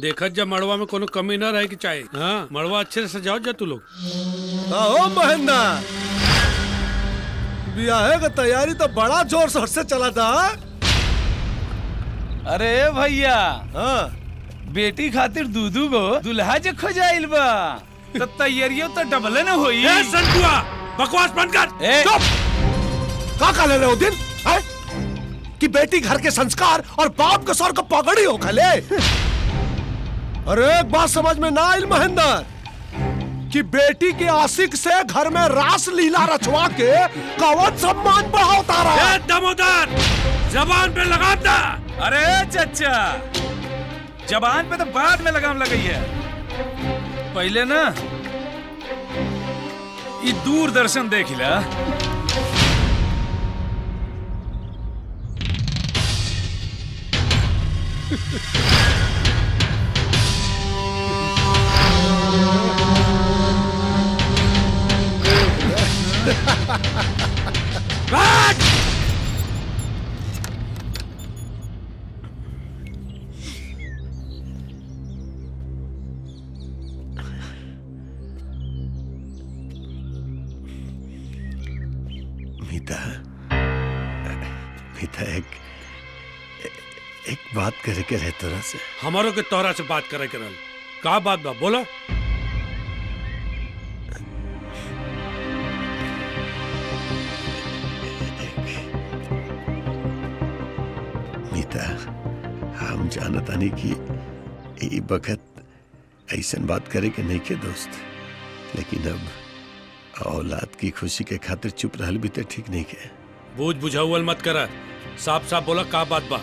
देखत जब मड़वा में कोनो कमी ना रहे कि चाहे। हाँ, मड़वा अच्छे से सजाओ जा तू लोग। ओ महेंद्र, ब्याह का तैयारी तो बड़ा जोर शोर से चला था। अरे भैया, हाँ, बेटी खातिर दूधू गो दुल्हा जे खोजाइल बा तो तैयारियों तो डबल न होई। ए संतुआ, बकवास बंद कर। चुप। का काले रहे हो दिन है? कि बेटी घर के संस्कार और बाप के सर को पगड़ी हो खले। अरे एक बात समझ में ना आई महेंद्र, कि बेटी के आशिक से घर में रास लीला रचवा के कवच सम्मान बढ़ाता रहा। दमोदर, जबान पे लगा दा। अरे चचा, जबान पे तो बाद में लगाम लगाई है, पहले ना ये दूरदर्शन देखिला। मीता, एक बात करे के रहे तोरा से। हमारो के तोरा से बात करे के रहल। का बात बा बोला। मीता, हम जानतानी कि ई बखत ऐसन बात करे के नहीं के दोस्त, लेकिन अब औलाद की खुशी के खातिर चुप रहल भी तो ठीक नहीं के। बूझ बुझाउल मत करा, साफ साफ बोला का बात बा।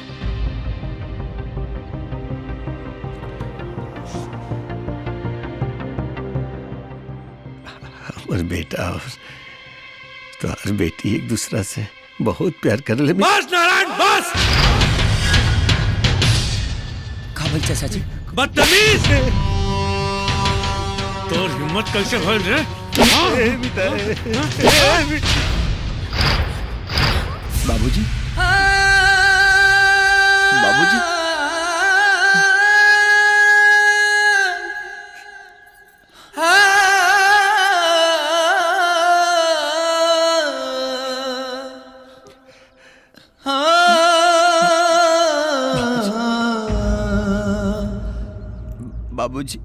हमर बेटा और तुम्हार बेटी एक दूसरा से बहुत प्यार कर ले। बस नारायण बस। काबल चाचा जी, बदतमीज, तोर हिम्मत कैसे भइल रे? बाबूजी, बाबूजी, बाबूजी,